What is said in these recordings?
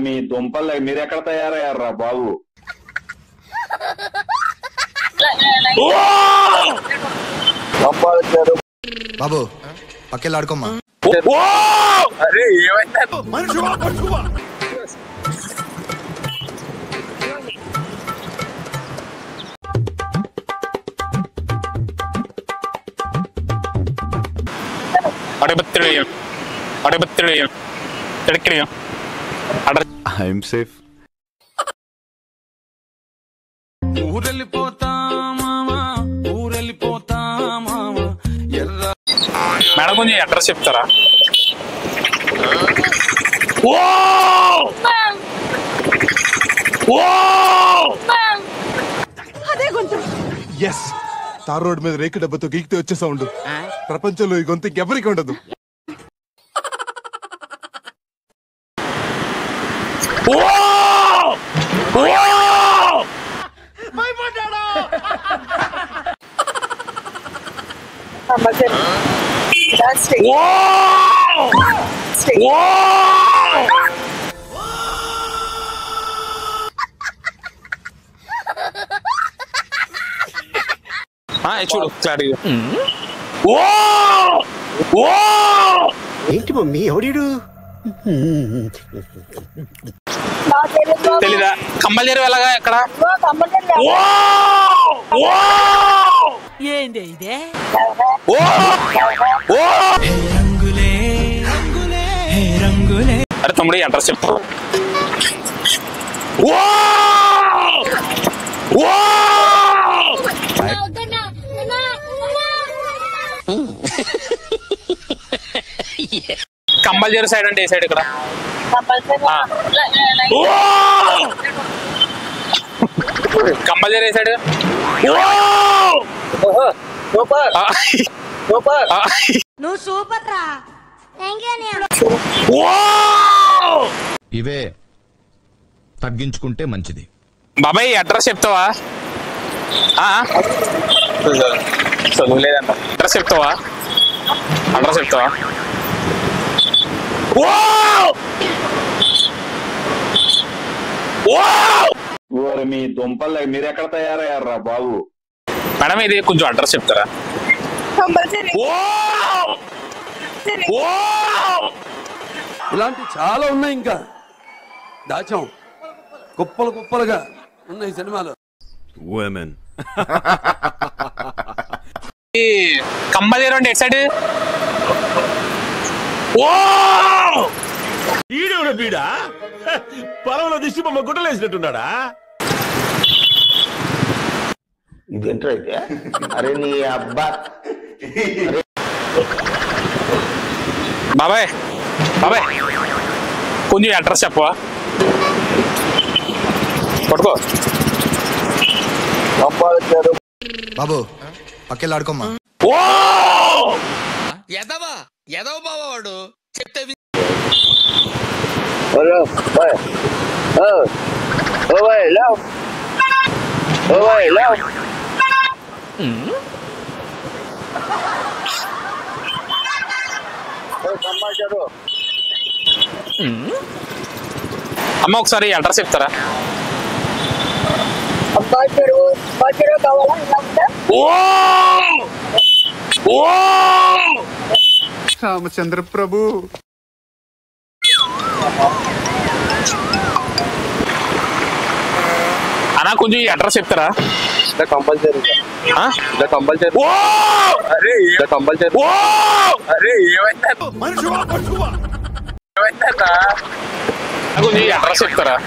మీ దుంపలు మీరెక్కడ తయారయ్యారా బాబు? బాబు పక్కెళ్ళాడుకోమ్మా. అరే ఏమైందా? I'm safe. మేడం కొంచెం అడ్రస్ చెప్తారా? ఎస్, తార్ రోడ్ మీద రేకు డబ్బతో గీకితే వచ్చే సౌండ్ ప్రపంచంలో ఈ గొంతు ఇంకెవరికి ఉండదు. చూడు ఏంటి మమ్మీ ఎవడీడు? తెలీదా? కంబల్జేరు ఎలాగా ఎక్కడ? ఏంది ఇదే? అరే తమ్ముడు అడ్రస్ చెప్పు. కంబల్జేరు సైడ్ అంటే ఏ సైడ్? ఇక్కడ కంబల్జేరు ఏ సైడ్? నువ్వు సూపర్ రా. ఇవే తగ్గించుకుంటే మంచిది. బాబాయ్ అడ్రస్ చెప్తావా? చదువు లేదంట. అడ్రస్ చెప్తావా? అడ్రస్ చెప్తావా? మీ దుంపలు మీరెక్కడ తయారయ్యారా బాబు? మేడం ఇది కొంచెం అడ్రస్ చెప్తారా? ఇలాంటి చాలా ఉన్నాయి, ఇంకా దాచాం కుప్పలు కుప్పలుగా ఉన్నాయి సినిమాలు. కంబల్జేరు అంటే ఎటు సైడ్? ఈడేవుడ బీడా పొలంలో దిష్టి బొమ్మ గుట్టలేసినట్టున్నాడా? ఇదేంట్రా అయితే? అరే నీ అబ్బా. బాబాయ్ బాబాయ్ కొంచెం అడ్రస్ చెప్పవా? పట్టుకో. బాబు పక్కెళ్ళాడుకోమ్మా. ఎదవ బావాడు చెప్తే అమ్మ ఒకసారి అడ్రస్ చెప్తారా? రామచంద్ర ప్రభు. అన్నా కొంచెం అడ్రస్ చెప్తారా? Compulsory compulsory. కంపల్సరీ. అరే ఏమైందా? ఏమైందా? కొంచెం అడ్రస్ చెప్తారా?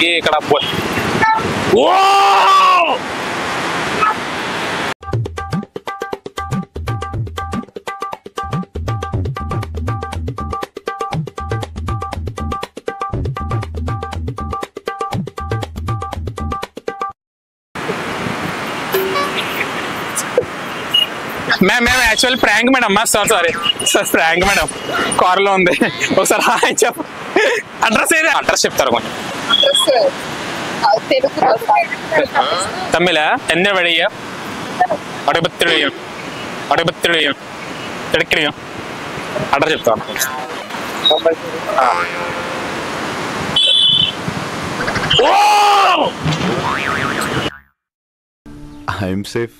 మనకి ఇక్కడ ఓ ma'am actual prank madam sorry prank madam కారులో ఉంది ఒకసారి హాయ్ చెప్పు అడ్రస్ ఏది అడ్రస్ చెప్తారు కొంచెం తమిళ என்ன வழியா அடைபத்திரியம் எடுக்கிறோம் అడ్రస్ చెప్తాను ఐఎమ్ సేఫ్.